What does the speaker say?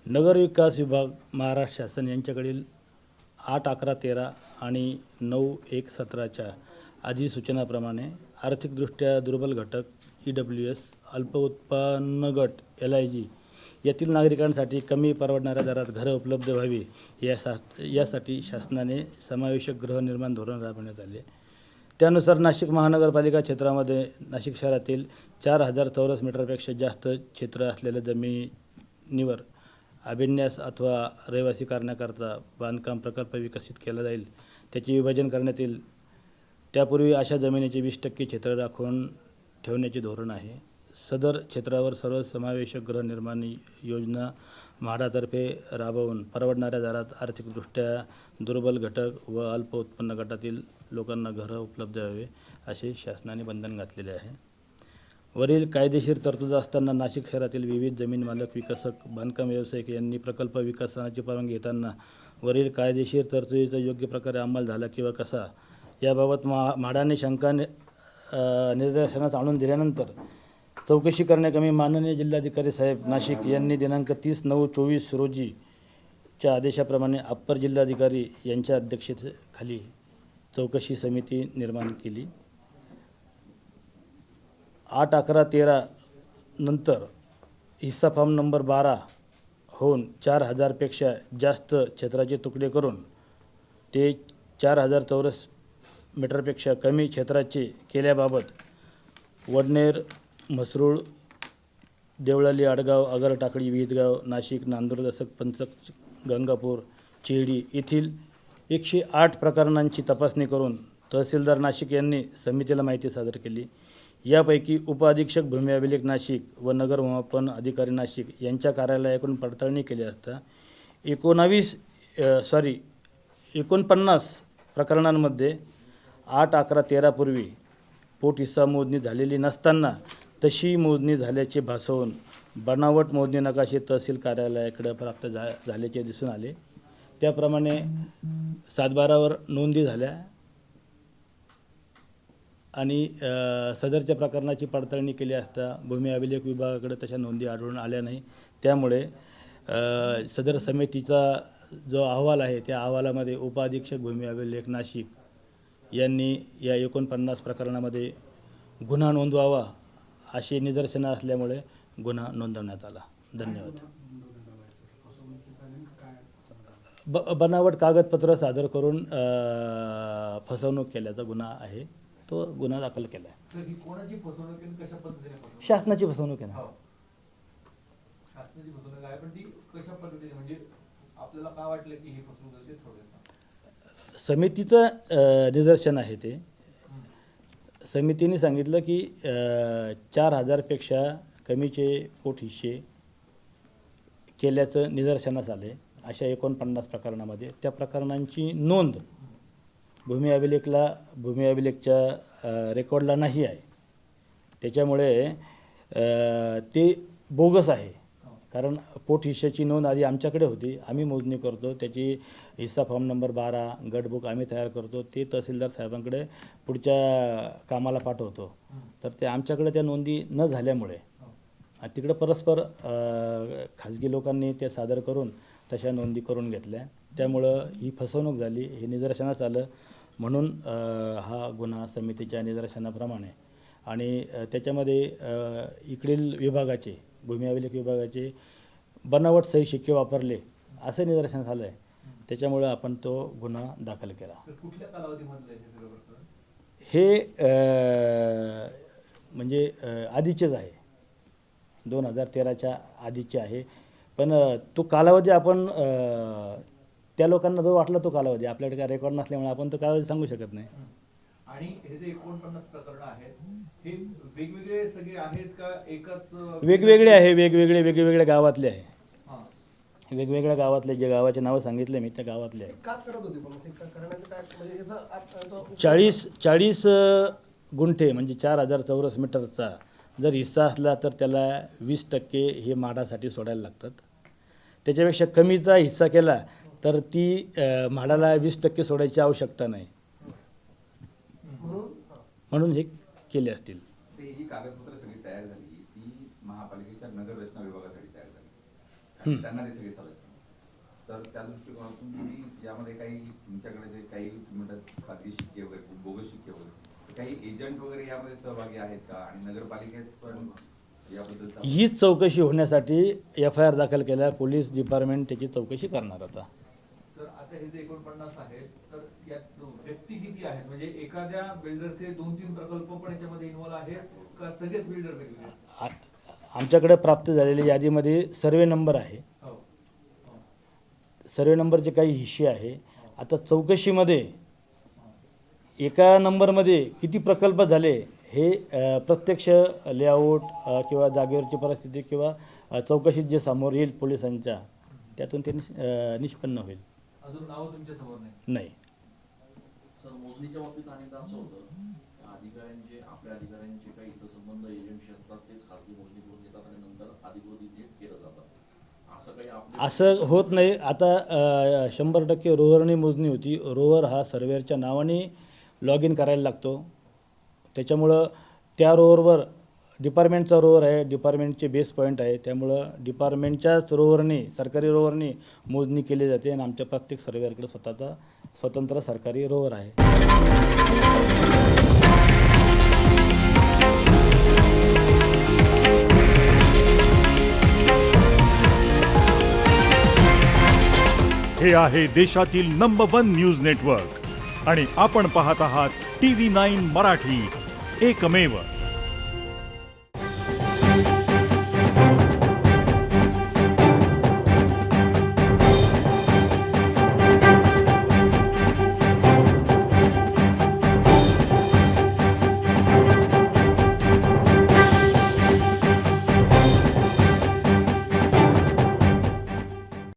नगर विकास विभाग महाराष्ट्र शासन यांच्याकडील 8/11/13 आणि 9/1/17च्या अधिसूचनाप्रमाणे आर्थिकदृष्ट्या दुर्बल घटक EWS, अल्प उत्पन्न गट LIG यातील नागरिकांसाठी कमी परवडणाऱ्या दरात घरं उपलब्ध व्हावी यासाठी शासनाने समावेशक गृहनिर्माण धोरण राबवण्यात आले. त्यानुसार नाशिक महानगरपालिका क्षेत्रामध्ये नाशिक शहरातील 4000 चौरस मीटरपेक्षा जास्त क्षेत्र असलेल्या जमिनीवर अभिन्यास अथवा रहिवासी करण्याकरता बांधकाम प्रकल्प विकसित केला जाईल. त्याचे विभाजन करण्यात येईल. त्यापूर्वी अशा जमिनीचे 20% क्षेत्र राखून ठेवण्याचे धोरण आहे. सदर क्षेत्रावर सर्वसमावेशक गृहनिर्माण योजना म्हाडातर्फे राबवून परवडणाऱ्या दरात आर्थिकदृष्ट्या दुर्बल घटक व अल्प उत्पन्न गटातील लोकांना घरं उपलब्ध व्हावे असे शासनाने बंधन घातलेले आहे. वरील कायदेशीर तरतूद असताना नाशिक शहरातील विविध जमीन मालक, विकसक, बांधकाम व्यावसायिक यांनी प्रकल्प विकासनाची परवानगी घेताना वरील कायदेशीर तरतुदीचा योग्य प्रकारे अंमल झाला किंवा कसा याबाबत म्हाडाने शंका निदर्शनास आणून दिल्यानंतर चौकशी करण्याकरता माननीय जिल्हाधिकारी साहेब नाशिक यांनी दिनांक 30/9/24 रोजीच्या आदेशाप्रमाणे अप्पर जिल्हाधिकारी यांच्या अध्यक्षतेखाली चौकशी समिती निर्माण केली. 8/11/13 नंतर हिस्सा फॉर्म नंबर 12 होऊन 4000पेक्षा जास्त क्षेत्राचे तुकडे करून ते 4000 चौरस मीटरपेक्षा कमी क्षेत्राचे केल्याबाबत वडनेर, म्हसरूळ, देवळाली, आडगाव, आगरटाकळी, विहितगाव, नाशिक, नांदूर, दसक, पंचक, गंगापूर, चेहडी येथील 108 प्रकरणांची तपासणी करून तहसीलदार नाशिक यांनी समितीला माहिती सादर केली. यापैकी उपअधीक्षक भूमी अभिलेख नाशिक व नगर भूमापन अधिकारी नाशिक यांच्या कार्यालयाकडून पडताळणी केली असता 49 प्रकरणांमध्ये 8/11/13 पूर्वी पोट हिस्सा मोजणी झालेली नसताना तशी मोजणी झाल्याचे भासवून बनावट मोजणी नकाशे तहसील कार्यालयाकडे प्राप्त झाल्याचे दिसून आले. त्याप्रमाणे 7/12वर नोंदी झाल्या आणि सदरच्या प्रकरणाची पडताळणी केली असता भूमी अभिलेख विभागाकडे तशा नोंदी आढळून आल्या नाही. त्यामुळे सदर समितीचा जो अहवाल आहे त्या अहवालामध्ये उपअधीक्षक भूमी अभिलेख नाशिक यांनी या 49 प्रकरणामध्ये गुन्हा नोंदवावा अशी निदर्शनं असल्यामुळे गुन्हा नोंदवण्यात आला. धन्यवाद. बनावट कागदपत्र सादर करून फसवणूक केल्याचा गुन्हा आहे. तो गुन्हा दाखल केला आहे. कोणाची फसवणूक आहे, कशा पद्धतीने फसवणूक? शासनाची फसवणूक आहे ना. शासनाची फसवणूक आहे, पण ती कशा पद्धतीने, म्हणजे आपल्याला काय वाटलं की ही फसवणूक आहे? थोडं समितीचं निदर्शन आहे. ते समितीने सांगितलं की 4000पेक्षा कमीचे पोट हिस्से केल्याचं निदर्शनास आले. अशा 49 प्रकरणामध्ये त्या प्रकरणांची नोंद भूमी अभिलेखच्या रेकॉर्डला नाही आहे. त्याच्यामुळे ते बोगस आहे. कारण पोट हिश्श्याची नोंद आधी आमच्याकडे होती, आम्ही मोजणी करतो, त्याची हिस्सा फॉर्म नंबर 12 गटबुक आम्ही तयार करतो, ते तहसीलदार साहेबांकडे पुढच्या कामाला पाठवतो. तर ते आमच्याकडे त्या नोंदी न झाल्यामुळे तिकडे परस्पर खाजगी लोकांनी ते सादर करून तशा नोंदी करून घेतल्या. त्यामुळं ही फसवणूक झाली हे निदर्शनास आलं. म्हणून हा गुन्हा समितीच्या निदर्शनाप्रमाणे आणि त्याच्यामध्ये इकडील विभागाचे भूमी अभिलेख विभागाचे बनावट सही शिक्के वापरले असं निदर्शनास आलं आहे. त्याच्यामुळं आपण तो गुन्हा दाखल केला. कुठल्या कालावधीमधलं हे म्हणजे आधीचेच आहे, 2013च्या आधीचे आहे. पण तो कालावधी आपण त्या लोकांना जो वाटला तो कालावधी, आपल्याकडे काय रेकॉर्ड नसल्यामुळे आपण तो कालावधी सांगू शकत नाही. आणि हे जे 49 प्रकरण आहेत हे वेगवेगळे सगळे आहेत का एकच? वेगवेगळे आहे, वेगवेगळ्या गावातले आहे. वेगवेगळ्या गावातले, जे गावाचे नावं सांगितले मी त्या गावातले आहे. 40 गुंठे म्हणजे 4000 चौरस मीटरचा जर हिस्सा असला तर त्याला 20% हे म्हाडासाठी सोडायला लागतात. त्याच्यापेक्षा कमीचा हिस्सा केला तर ती म्हाडाला 20% सोडायची आवश्यकता नाही. म्हणून हे केले असतील. ही कागदपत्र सगळी तयार झाली ती महापालिकेच्या नगर रचना विभागासाठी तयार झाली. आणि त्यांना ते सगळे चालत. तर त्या दृष्टिकोनातून तुम्ही यामध्ये काही तुमच्याकडे जे काही म्हणतात खाजगी शिक्के वगैरे बोगस शिक्के वगैरे काही एजंट वगैरे यामध्ये सहभागी आहेत का आणि नगरपालिकेत पण याबद्दल हीच चौकशी होण्यासाठी FIR दाखल केल्या. पोलीस डिपार्टमेंट त्याची चौकशी करणार आता. सर आता हे जे 49 आहेत तर यात व्यक्ती किती आहेत म्हणजे एखाद्या बिल्डरचे 2-3 प्रकल्प पण याच्यामध्ये इन्व्हॉल्व आहेत का सगळेच बिल्डर वेगवेगळे? आमच्याकडे प्राप्त झालेल्या यादीमध्ये सर्वे नंबर आहे. हो हो. सर्वे नंबरचे काही हिस्से आहे. आता चौकशीमध्ये एका नंबरमध्ये किती प्रकल्प झाले हे प्रत्यक्ष लेआउट किंवा जागेवरची परिस्थिती किंवा चौकशीत जे समोर येईल पोलिसांच्या त्यातून ते निष्पन्न होईल. अजून नाव तुमच्या समोर नाही? नाही. सर मोजणीच्या बाबतीत अनेकदा असं होतं अधिकाऱ्यांचे आपल्या अधिकाऱ्यांचे काही इतर संबंध एजंटशी असतात तेच खासगी मोजणी करून घेतात आणि नंतर अधिकृत इथे केलं जातं. असं काही असं होत नाही. आता 100% रोवरने मोजणी होती. रोवर हा सर्वेअरच्या नावाने लॉग इन करायला लागतो. त्याच्यामुळं त्या रोवरवर डिपार्टमेंटचा रोवर आहे, डिपार्टमेंटचे बेस पॉईंट आहे. त्यामुळं डिपार्टमेंटच्याच रोवरने सरकारी रोवरने मोजणी केली जाते आणि आमच्या प्रत्येक सर्वेअरकडे स्वतःचा स्वतंत्र सरकारी रोवर आहे. हे आहे देशातील नंबर 1 न्यूज नेटवर्क आणि आपण पाहत आहात TV9 मराठी, एकमेव.